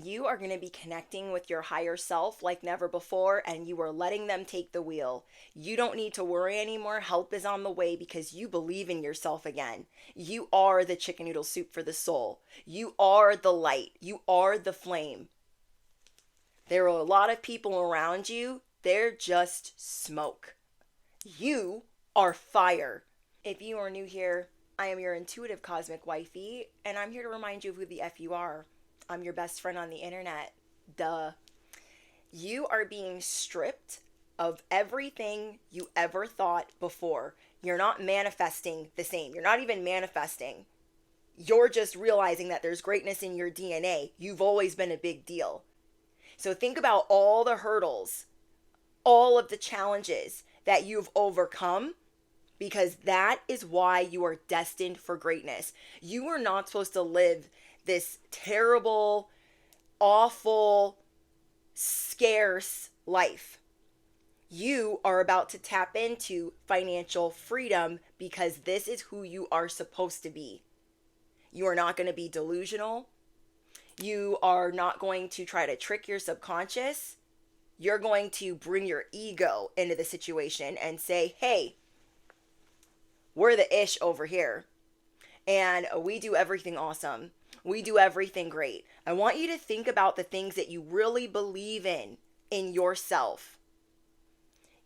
you are going to be connecting with your higher self like never before, and you are letting them take the wheel. You don't need to worry anymore. Help is on the way because you believe in yourself again. You are the chicken noodle soup for the soul. You are the light. You are the flame. There are a lot of people around you. They're just smoke. You are fire. If you are new here, I am your intuitive cosmic wifey, and I'm here to remind you of who the F you are. I'm your best friend on the internet. Duh. You are being stripped of everything you ever thought before. You're not manifesting the same. You're not even manifesting. You're just realizing that there's greatness in your DNA. You've always been a big deal. So think about all the hurdles, all of the challenges that you've overcome, because that is why you are destined for greatness. You are not supposed to live this terrible, awful, scarce life. You are about to tap into financial freedom because this is who you are supposed to be. You are not going to be delusional. You are not going to try to trick your subconscious. You're going to bring your ego into the situation and say, hey, we're the ish over here. And we do everything awesome. We do everything great. I want you to think about the things that you really believe in yourself.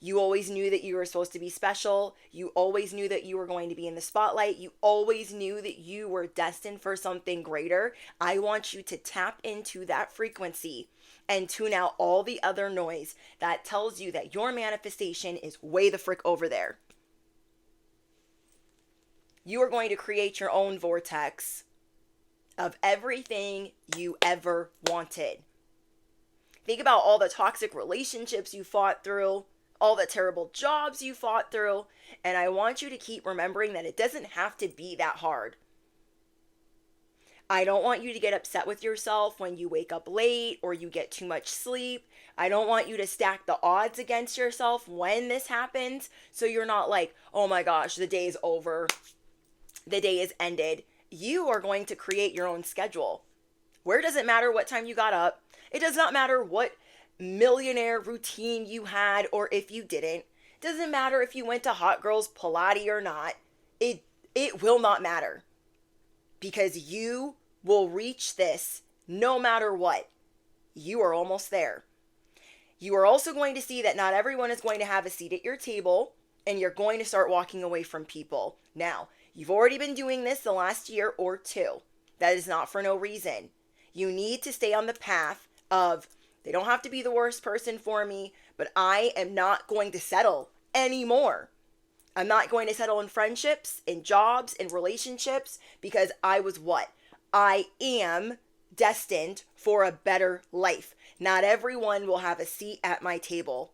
You always knew that you were supposed to be special. You always knew that you were going to be in the spotlight. You always knew that you were destined for something greater. I want you to tap into that frequency and tune out all the other noise that tells you that your manifestation is way the frick over there. You are going to create your own vortex of everything you ever wanted. Think about all the toxic relationships you fought through, all the terrible jobs you fought through, and I want you to keep remembering that it doesn't have to be that hard. I don't want you to get upset with yourself when you wake up late or you get too much sleep. I don't want you to stack the odds against yourself when this happens, so you're not like, oh my gosh, the day is over. The day is ended. You are going to create your own schedule. Where does it matter what time you got up? It does not matter what millionaire routine you had or if you didn't. It doesn't matter if you went to Hot Girls Pilates or not. It will not matter. Because you will reach this no matter what. You are almost there. You are also going to see that not everyone is going to have a seat at your table, and you're going to start walking away from people. Now, you've already been doing this the last year or two. That is not for no reason. You need to stay on the path of, they don't have to be the worst person for me, but I am not going to settle anymore. I'm not going to settle in friendships, in jobs, in relationships, because I was what? I am destined for a better life. Not everyone will have a seat at my table.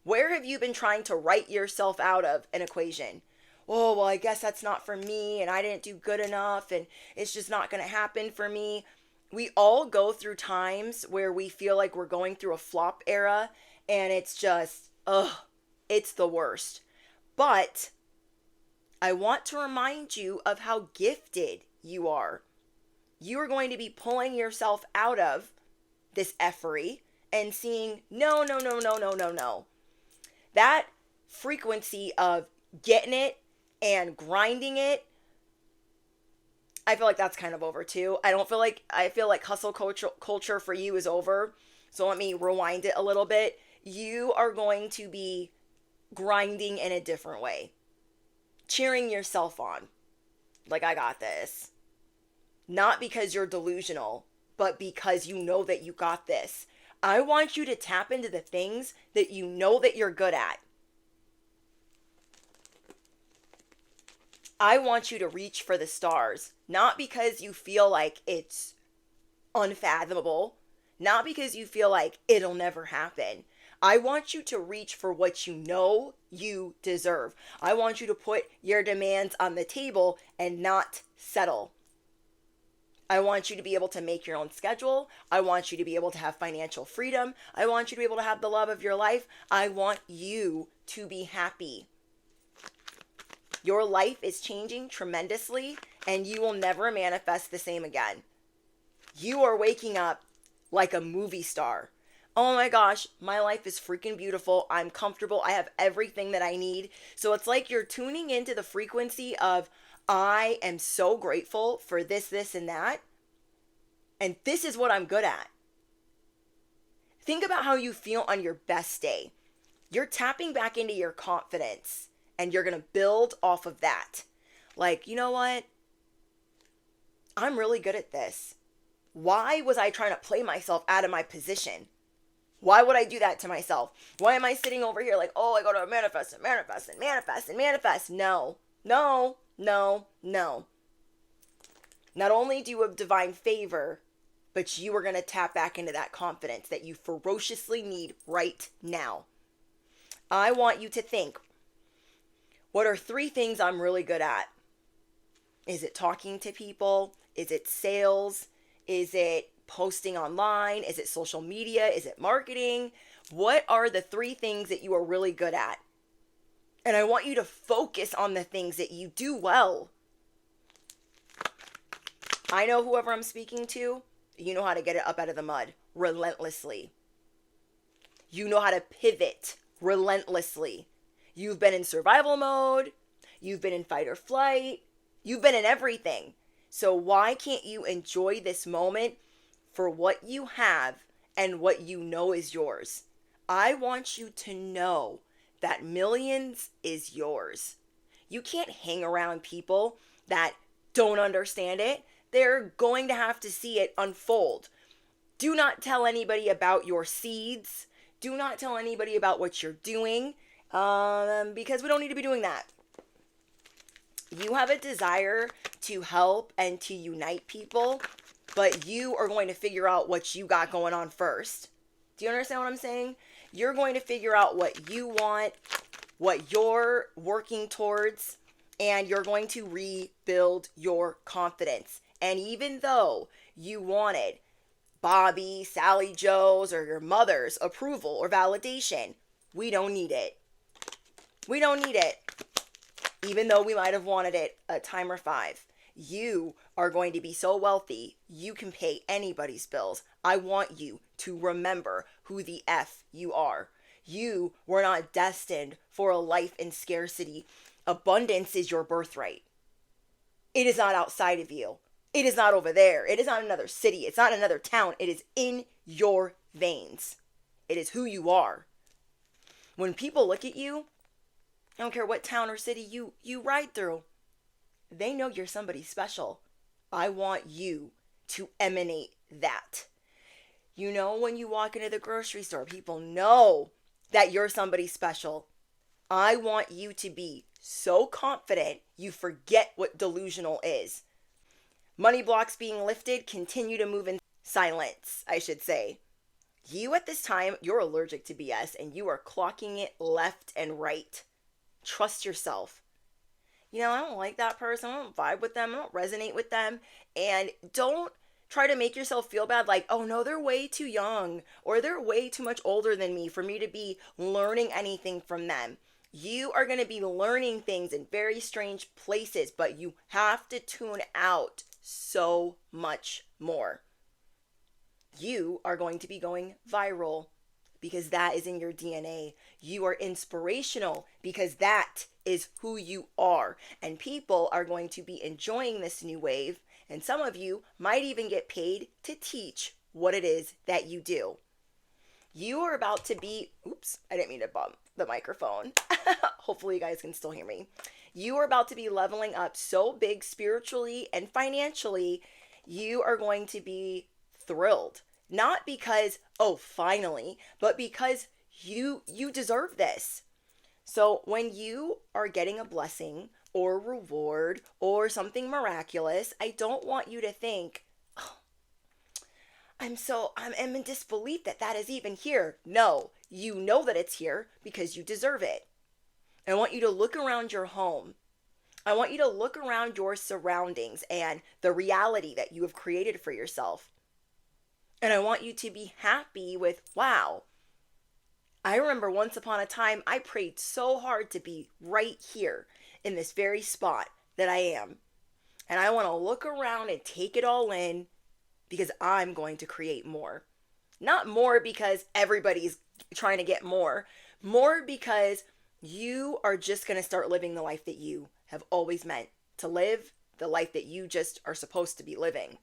Where have you been trying to write yourself out of an equation? Oh, well, I guess that's not for me, and I didn't do good enough, and it's just not going to happen for me. We all go through times where we feel like we're going through a flop era, and it's just, it's the worst. But I want to remind you of how gifted you are. You are going to be pulling yourself out of this effery and seeing, no. That frequency of getting it and grinding it, I feel like that's kind of over too. I feel like hustle culture for you is over. So let me rewind it a little bit. You are going to be grinding in a different way. Cheering yourself on. Like, I got this. Not because you're delusional, but because you know that you got this. I want you to tap into the things that you know that you're good at. I want you to reach for the stars, not because you feel like it's unfathomable, not because you feel like it'll never happen. I want you to reach for what you know you deserve. I want you to put your demands on the table and not settle. I want you to be able to make your own schedule. I want you to be able to have financial freedom. I want you to be able to have the love of your life. I want you to be happy. Your life is changing tremendously, and you will never manifest the same again. You are waking up like a movie star. Oh my gosh, my life is freaking beautiful. I'm comfortable. I have everything that I need. So it's like you're tuning into the frequency of, I am so grateful for this, and that. And this is what I'm good at. Think about how you feel on your best day. You're tapping back into your confidence and you're going to build off of that. Like, you know what? I'm really good at this. Why was I trying to play myself out of my position? Why would I do that to myself? Why am I sitting over here like, oh, I got to manifest and manifest and manifest and manifest? No, no, no, no. Not only do you have divine favor, but you are going to tap back into that confidence that you ferociously need right now. I want you to think, what are 3 things I'm really good at? Is it talking to people? Is it sales? Is it posting online? Is it social media? Is it marketing? What are the 3 things that you are really good at? And I want you to focus on the things that you do well. I know whoever I'm speaking to, you know how to get it up out of the mud relentlessly. You know how to pivot relentlessly. You've been in survival mode. You've been in fight or flight. You've been in everything. So why can't you enjoy this moment for what you have and what you know is yours? I want you to know that millions is yours. You can't hang around people that don't understand it. They're going to have to see it unfold. Do not tell anybody about your seeds. Do not tell anybody about what you're doing, because we don't need to be doing that. You have a desire to help and to unite people, but you are going to figure out what you got going on first. Do you understand what I'm saying? You're going to figure out what you want, what you're working towards, and you're going to rebuild your confidence. And even though you wanted Bobby, Sally Joe's, or your mother's approval or validation, we don't need it. We don't need it. Even though we might have wanted it a time or 5. You are going to be so wealthy, you can pay anybody's bills. I want you to remember who the F you are. You were not destined for a life in scarcity. Abundance is your birthright. It is not outside of you. It is not over there. It is not another city. It's not another town. It is in your veins. It is who you are. When people look at you, I don't care what town or city you ride through, they know you're somebody special. I want you to emanate that. You know, when you walk into the grocery store, people know that you're somebody special. I want you to be so confident you forget what delusional is. Money blocks being lifted, continue to move in silence, I should say. You at this time, you're allergic to BS and you are clocking it left and right. Trust yourself. You know, I don't like that person. I don't vibe with them. I don't resonate with them. And don't try to make yourself feel bad like, oh no, they're way too young or they're way too much older than me for me to be learning anything from them. You are going to be learning things in very strange places, but you have to tune out so much more. You are going to be going viral because that is in your DNA. You are inspirational because that is who you are. And people are going to be enjoying this new wave. And some of you might even get paid to teach what it is that you do. You are about to be, oops, I didn't mean to bump the microphone. Hopefully you guys can still hear me. You are about to be leveling up so big spiritually and financially. You are going to be thrilled. Not because, oh, finally, but because you deserve this. So when you are getting a blessing or reward or something miraculous, I don't want you to think, oh, I'm in disbelief that is even here. No, you know that it's here because you deserve it. I want you to look around your home. I want you to look around your surroundings and the reality that you have created for yourself. And I want you to be happy with, wow, I remember once upon a time, I prayed so hard to be right here in this very spot that I am. And I want to look around and take it all in because I'm going to create more. Not more because everybody's trying to get more. More because you are just going to start living the life that you have always meant to live, the life that you just are supposed to be living.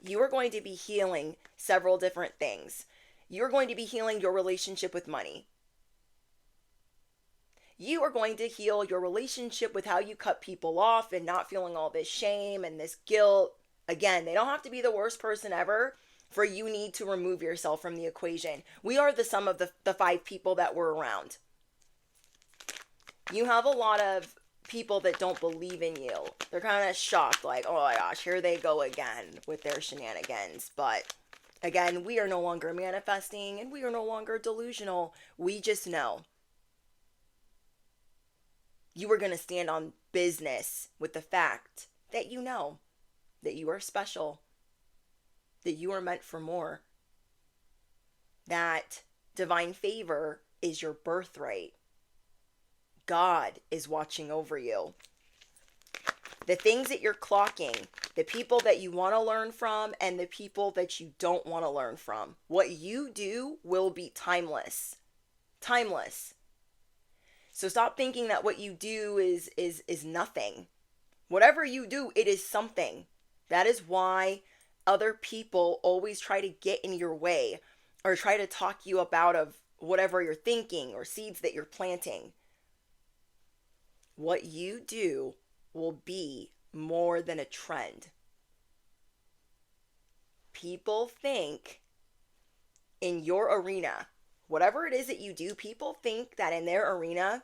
You are going to be healing several different things. You're going to be healing your relationship with money. You are going to heal your relationship with how you cut people off and not feeling all this shame and this guilt. Again, they don't have to be the worst person ever for you need to remove yourself from the equation. We are the sum of the 5 people that we're around. You have a lot of people that don't believe in you. They're kind of shocked, like, oh my gosh, here they go again with their shenanigans. But again, we are no longer manifesting and we are no longer delusional. We just know. You are going to stand on business with the fact that you know that you are special, that you are meant for more, that divine favor is your birthright. God is watching over you. The things that you're clocking, the people that you want to learn from and the people that you don't want to learn from. What you do will be timeless. Timeless. So stop thinking that what you do is nothing. Whatever you do, it is something. That is why other people always try to get in your way or try to talk you up out of whatever you're thinking or seeds that you're planting. What you do will be more than a trend. People think in your arena, whatever it is that you do, people think that in their arena,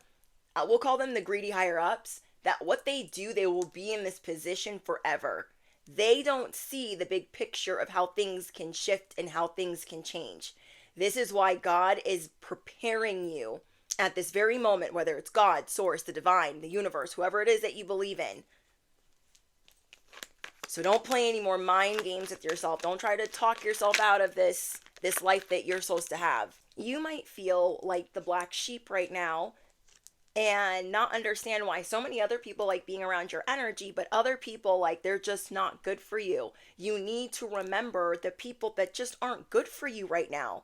we'll call them the greedy higher ups, that what they do, they will be in this position forever. They don't see the big picture of how things can shift and how things can change. This is why God is preparing you at this very moment, whether it's God, source, the divine, the universe, whoever it is that you believe in. So don't play any more mind games with yourself. Don't try to talk yourself out of this life that you're supposed to have. You might feel like the black sheep right now and not understand why so many other people like being around your energy, but other people, like, they're just not good for you. You need to remember the people that just aren't good for you right now.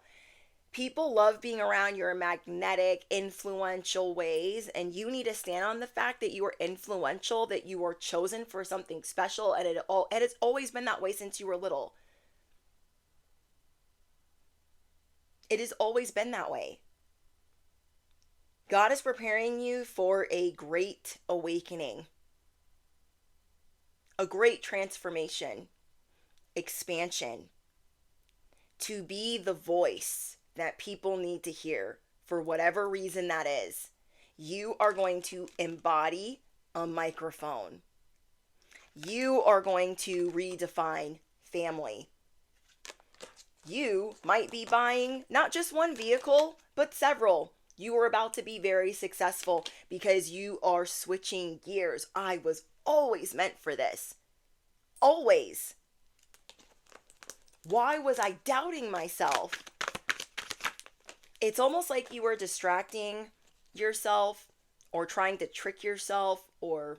People love being around your magnetic, influential ways, and you need to stand on the fact that you are influential, that you are chosen for something special, and it has always been that way since you were little. It has always been that way. God is preparing you for a great awakening, a great transformation, expansion, to be the voice that people need to hear for whatever reason that is. You are going to embody a microphone. You are going to redefine family. You might be buying not just one vehicle, but several. You are about to be very successful because you are switching gears. I was always meant for this. Always. Why was I doubting myself? It's almost like you were distracting yourself or trying to trick yourself or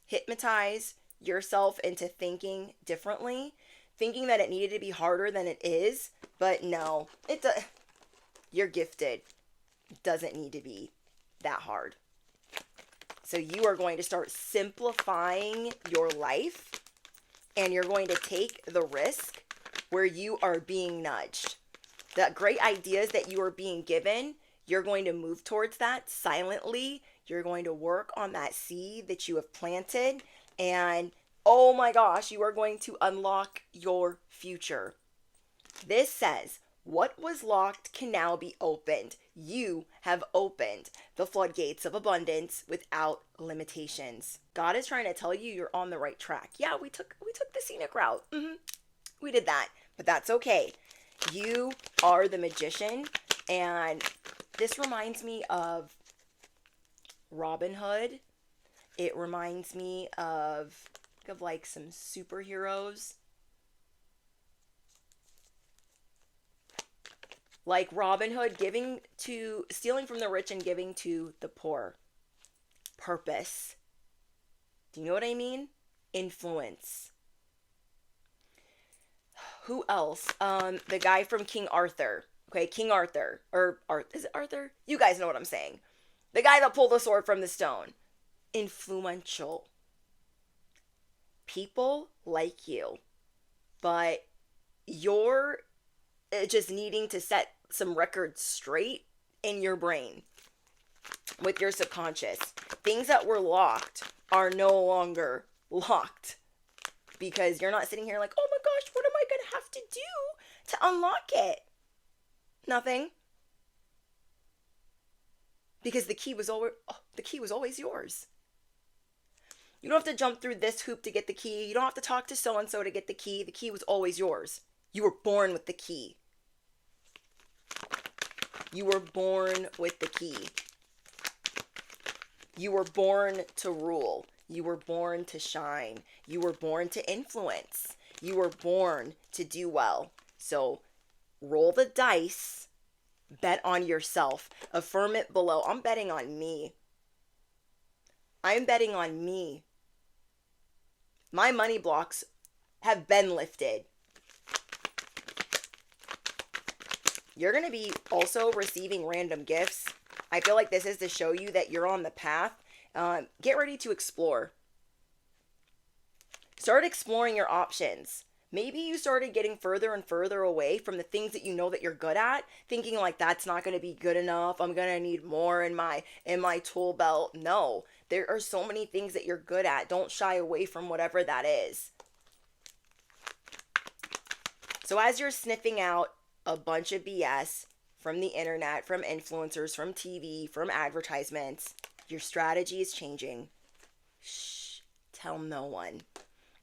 hypnotize yourself into thinking differently, thinking that it needed to be harder than it is. But no, you're gifted. It doesn't need to be that hard. So you are going to start simplifying your life, and you're going to take the risk where you are being nudged. The great ideas that you are being given, you're going to move towards that silently. You're going to work on that seed that you have planted, and oh my gosh, you are going to unlock your future. This says, what was locked can now be opened. You have opened the floodgates of abundance without limitations. God is trying to tell you you're on the right track. Yeah, we took the scenic route. We did that, but that's okay. You are the magician, and this reminds me of Robin Hood. It reminds me of like some superheroes. Like Robin Hood stealing from the rich and giving to the poor. Purpose. Do you know what I mean? Influence. Who else? The guy from King Arthur. Okay, King Arthur. Is it Arthur? You guys know what I'm saying. The guy that pulled the sword from the stone. Influential. People like you. But you're just needing to set some records straight in your brain with your subconscious. Things that were locked are no longer locked because you're not sitting here like, oh my gosh, what am I going to have to do to unlock it? Nothing. Because the key was always yours. You don't have to jump through this hoop to get the key. You don't have to talk to so and so to get the key. The key was always yours. You were born with the key. You were born with the key. You were born to rule. You were born to shine. You were born to influence. You were born to do well. So roll the dice. Bet on yourself. Affirm it below. I'm betting on me. I'm betting on me. My money blocks have been lifted. You're going to be also receiving random gifts. I feel like this is to show you that you're on the path. Get ready to explore. Start exploring your options. Maybe you started getting further and further away from the things that you know that you're good at, thinking like that's not going to be good enough. I'm going to need more in my tool belt. No, there are so many things that you're good at. Don't shy away from whatever that is. So as you're sniffing out a bunch of BS from the internet, from influencers, from TV, from advertisements, your strategy is changing. Shh, tell no one.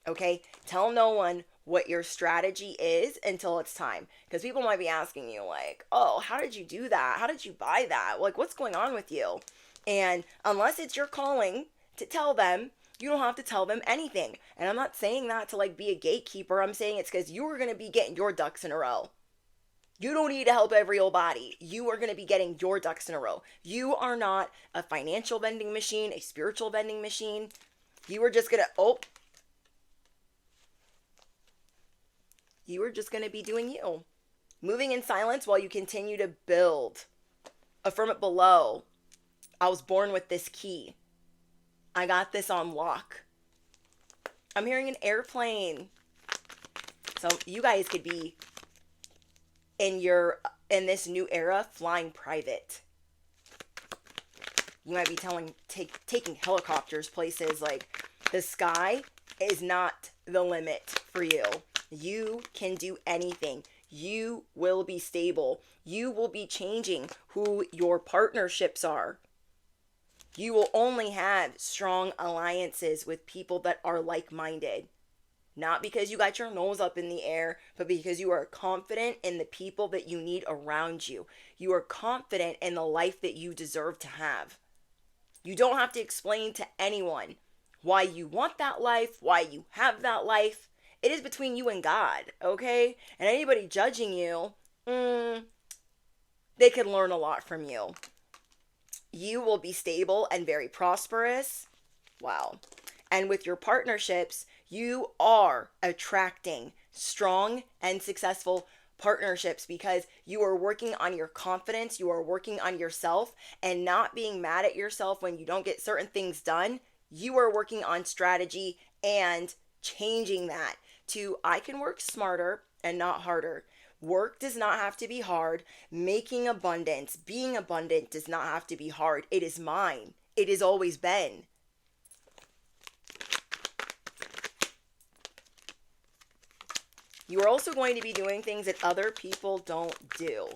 Okay? Tell no one what your strategy is until it's time. Because people might be asking you like, oh, how did you do that? How did you buy that? Like, what's going on with you? And unless it's your calling to tell them, you don't have to tell them anything. And I'm not saying that to like be a gatekeeper. I'm saying it's because you're going to be getting your ducks in a row. You don't need to help every old body. You are going to be getting your ducks in a row. You are not a financial vending machine, a spiritual vending machine. You are just going to, you are just going to be doing you. Moving in silence while you continue to build. Affirm it below. I was born with this key. I got this on lock. I'm hearing an airplane. So you guys could be in this new era flying private. You might be taking helicopters places. Like, the sky is not the limit for you. You can do anything. You will be stable. You will be changing who your partnerships are. You will only have strong alliances with people that are like-minded. Not because you got your nose up in the air, but because you are confident in the people that you need around you. You are confident in the life that you deserve to have. You don't have to explain to anyone why you want that life, why you have that life. It is between you and God, okay? And anybody judging you, they can learn a lot from you. You will be stable and very prosperous. Wow. And with your partnerships, you are attracting strong and successful partnerships because you are working on your confidence, you are working on yourself, and not being mad at yourself when you don't get certain things done. You are working on strategy and changing that to I can work smarter and not harder. Work does not have to be hard. Making abundance, being abundant does not have to be hard. It is mine. It has always been. You are also going to be doing things that other people don't do.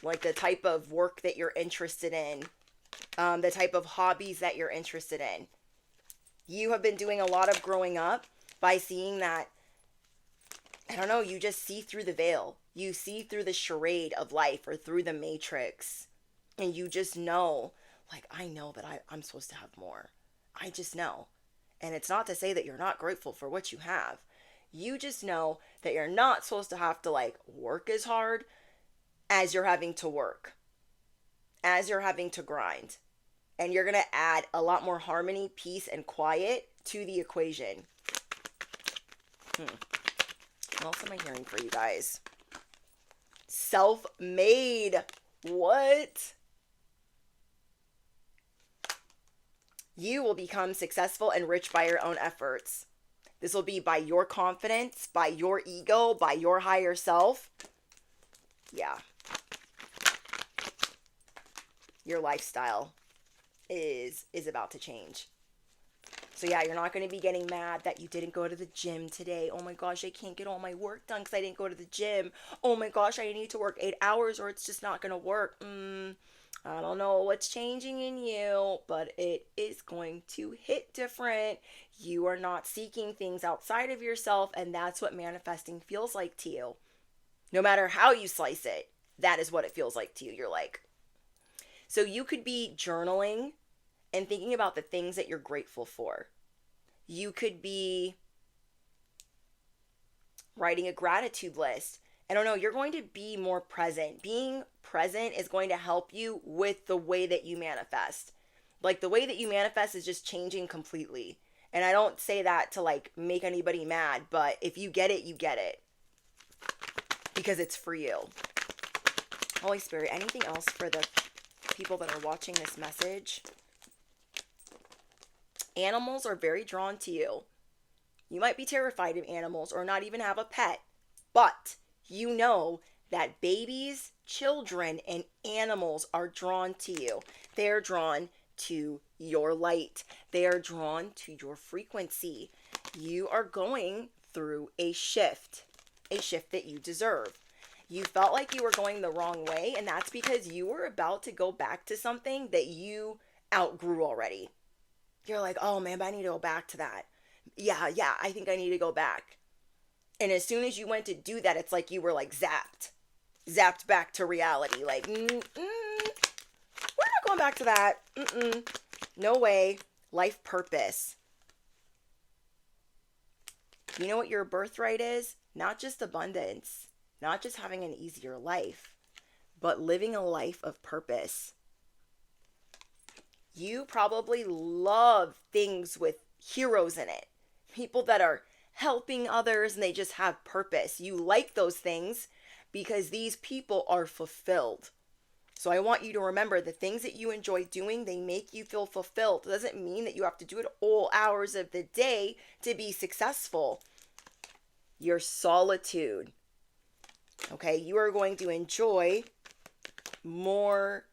Like the type of work that you're interested in, the type of hobbies that you're interested in. You have been doing a lot of growing up by seeing that, I don't know, you just see through the veil. You see through the charade of life or through the matrix. And you just know, like, I know that I'm supposed to have more. I just know. And it's not to say that you're not grateful for what you have. You just know that you're not supposed to have to, like, work as hard as you're having to work. As you're having to grind. And you're going to add a lot more harmony, peace, and quiet to the equation. What else am I hearing for you guys? Self-made. What? You will become successful and rich by your own efforts. This will be by your confidence, by your ego, by your higher self. Yeah. Your lifestyle is about to change. So yeah, you're not going to be getting mad that you didn't go to the gym today. Oh my gosh, I can't get all my work done because I didn't go to the gym. Oh my gosh, I need to work 8 hours or it's just not going to work. I don't know what's changing in you, but it is going to hit different. You are not seeking things outside of yourself, and that's what manifesting feels like to you. No matter how you slice it, that is what it feels like to you. You're like, so you could be journaling and thinking about the things that you're grateful for. You could be writing a gratitude list. I don't know, you're going to be more present. Being present is going to help you with the way that you manifest. Like the way that you manifest is just changing completely. And I don't say that to like make anybody mad, but if you get it, you get it. Because it's for you. Holy Spirit, anything else for the people that are watching this message? Animals are very drawn to you. You might be terrified of animals or not even have a pet, but you know that babies, children, and animals are drawn to you. They're drawn to your light. They are drawn to your frequency. You are going through a shift that you deserve. You felt like you were going the wrong way, and that's because you were about to go back to something that you outgrew already. You're like, oh man, but I need to go back to that. Yeah, I think I need to go back. And as soon as you went to do that, it's like you were like zapped back to reality. Like, we're not going back to that. No way. Life purpose. You know what your birthright is? Not just abundance, not just having an easier life, but living a life of purpose. You probably love things with heroes in it. People that are helping others and they just have purpose. You like those things because these people are fulfilled. So I want you to remember the things that you enjoy doing, they make you feel fulfilled. It doesn't mean that you have to do it all hours of the day to be successful. Your solitude. Okay, you are going to enjoy more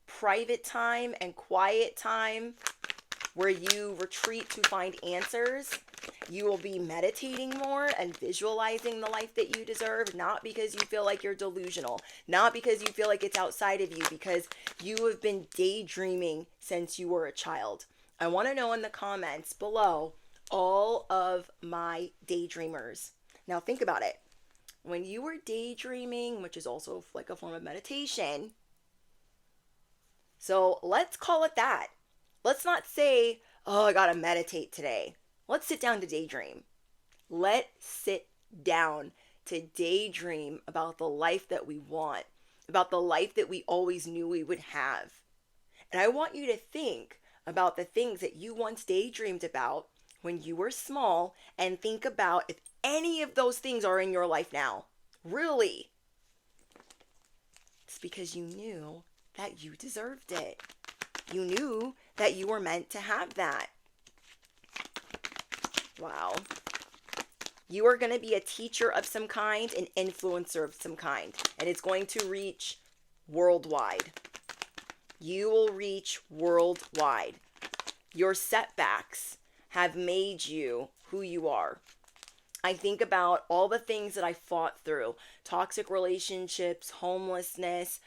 private time and quiet time where you retreat to find answers. You will be meditating more and visualizing the life that you deserve, not because you feel like you're delusional, not because you feel like it's outside of you, because you have been daydreaming since you were a child. I want to know in the comments below all of my daydreamers. Now think about it. When you were daydreaming, which is also like a form of meditation, so let's call it that. Let's not say, oh, I gotta meditate today. Let's sit down to daydream. Let's sit down to daydream about the life that we want, about the life that we always knew we would have. And I want you to think about the things that you once daydreamed about when you were small and think about if any of those things are in your life now. Really. It's because you knew that you deserved it. You knew that you were meant to have that. Wow. You are going to be a teacher of some kind, an influencer of some kind, and it's going to reach worldwide. You will reach worldwide. Your setbacks have made you who you are. I think about all the things that I fought through, toxic relationships, homelessness,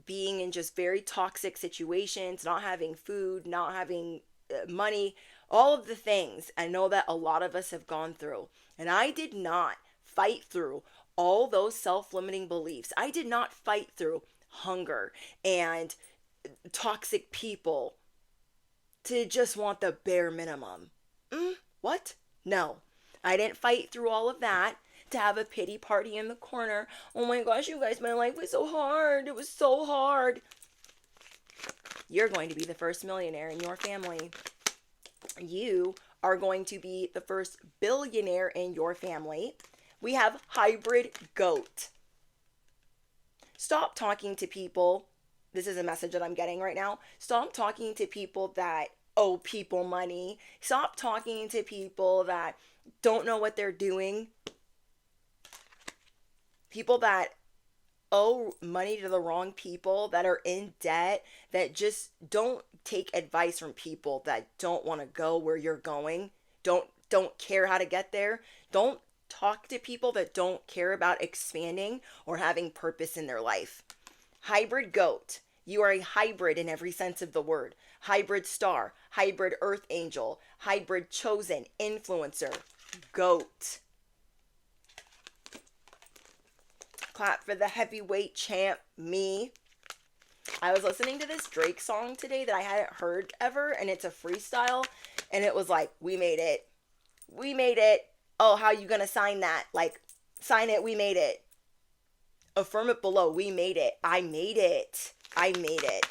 being in just very toxic situations, not having food, not having money, all of the things I know that a lot of us have gone through. And I did not fight through all those self-limiting beliefs. I did not fight through hunger and toxic people to just want the bare minimum. What? No. I didn't fight through all of that to have a pity party in the corner. Oh my gosh, you guys, my life was so hard. It was so hard. You're going to be the first millionaire in your family. You are going to be the first billionaire in your family. We have hybrid goat. Stop talking to people. This is a message that I'm getting right now. Stop talking to people that owe people money. Stop talking to people that don't know what they're doing. People that owe money to the wrong people, that are in debt, that just don't take advice from people that don't want to go where you're going, don't care how to get there. Don't talk to people that don't care about expanding or having purpose in their life. Hybrid goat. You are a hybrid in every sense of the word. Hybrid star, hybrid earth angel, hybrid chosen, influencer, goat. Clap for the heavyweight champ, me. I was listening to this Drake song today that I hadn't heard ever, and it's a freestyle, and it was like, we made it. We made it. Oh, how you gonna sign that? Like, sign it, we made it. Affirm it below, we made it. I made it. I made it.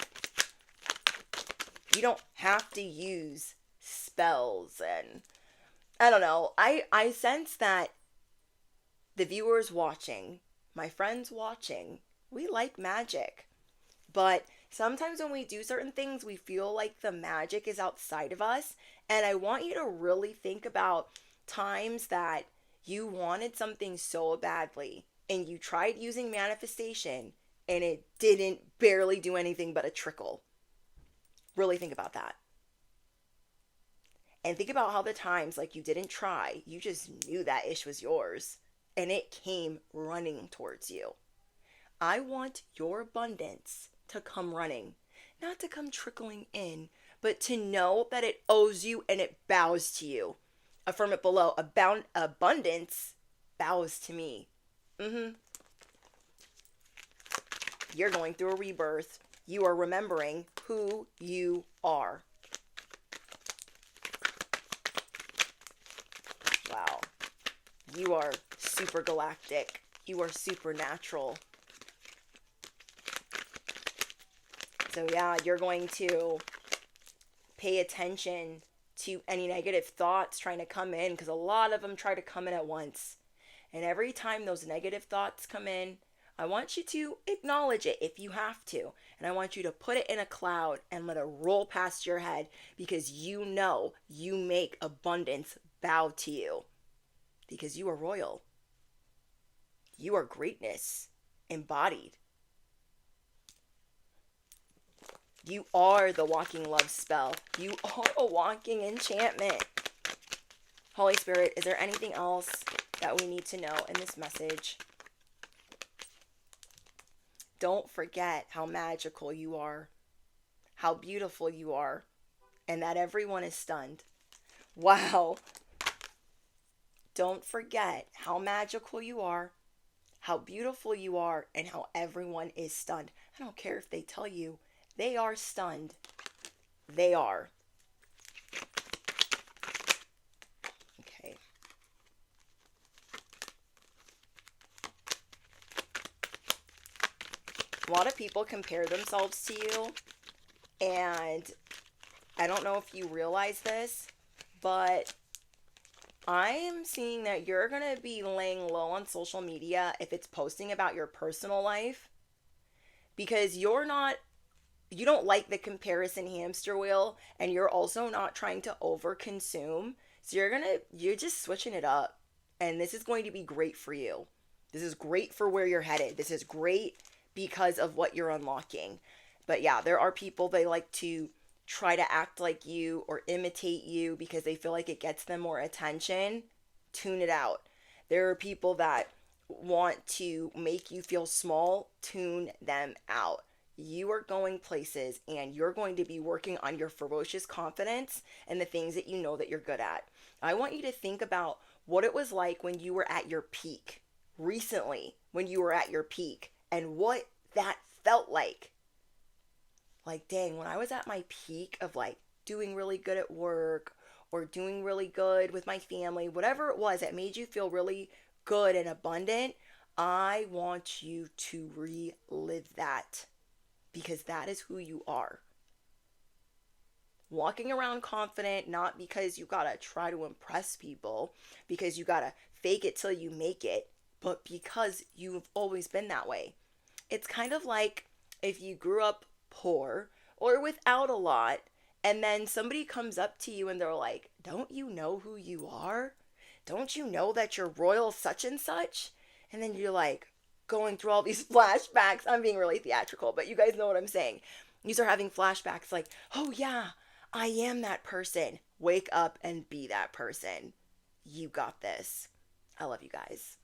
You don't have to use spells, and I don't know. I sense that the viewers watching, my friends watching, we like magic. But sometimes when we do certain things, we feel like the magic is outside of us. And I want you to really think about times that you wanted something so badly and you tried using manifestation and it didn't barely do anything but a trickle. Really think about that. And think about how the times like you didn't try, you just knew that ish was yours and it came running towards you. I want your abundance to come running, not to come trickling in, but to know that it owes you and it bows to you. Affirm it below. Abundance bows to me. You're going through a rebirth. You are remembering who you are. Wow. You are super galactic. You are supernatural. So yeah, you're going to pay attention to any negative thoughts trying to come in, because a lot of them try to come in at once. And every time those negative thoughts come in, I want you to acknowledge it if you have to. And I want you to put it in a cloud and let it roll past your head, because you know you make abundance bow to you. Because you are royal. You are greatness embodied. You are the walking love spell. You are a walking enchantment. Holy Spirit, is there anything else that we need to know in this message? Don't forget how magical you are, how beautiful you are, and that everyone is stunned. Wow. Don't forget how magical you are, how beautiful you are, and how everyone is stunned. I don't care if they tell you. They are stunned. They are. Okay. A lot of people compare themselves to you, and I don't know if you realize this, but I am seeing that you're going to be laying low on social media if it's posting about your personal life, because you don't like the comparison hamster wheel, and you're also not trying to overconsume. So you're just switching it up. And this is going to be great for you. This is great for where you're headed. This is great because of what you're unlocking. But yeah, there are people, they like to try to act like you or imitate you because they feel like it gets them more attention. Tune it out. There are people that want to make you feel small. Tune them out. You are going places, and you're going to be working on your ferocious confidence and the things that you know that you're good at. I want you to think about what it was like when you were at your peak, recently, when you were at your peak, and what that felt like. Like, dang, when I was at my peak of like doing really good at work or doing really good with my family, whatever it was that made you feel really good and abundant, I want you to relive that. Because that is who you are. walking around confident, not because you gotta try to impress people, because you gotta fake it till you make it, but because you've always been that way. It's kind of like if you grew up poor or without a lot, and then somebody comes up to you and they're like, "Don't you know who you are? Don't you know that you're royal such and such?" And then you're like going through all these flashbacks. I'm being really theatrical, but you guys know what I'm saying. You start having flashbacks like, "Oh, yeah, I am that person." Wake up and be that person. You got this. I love you guys.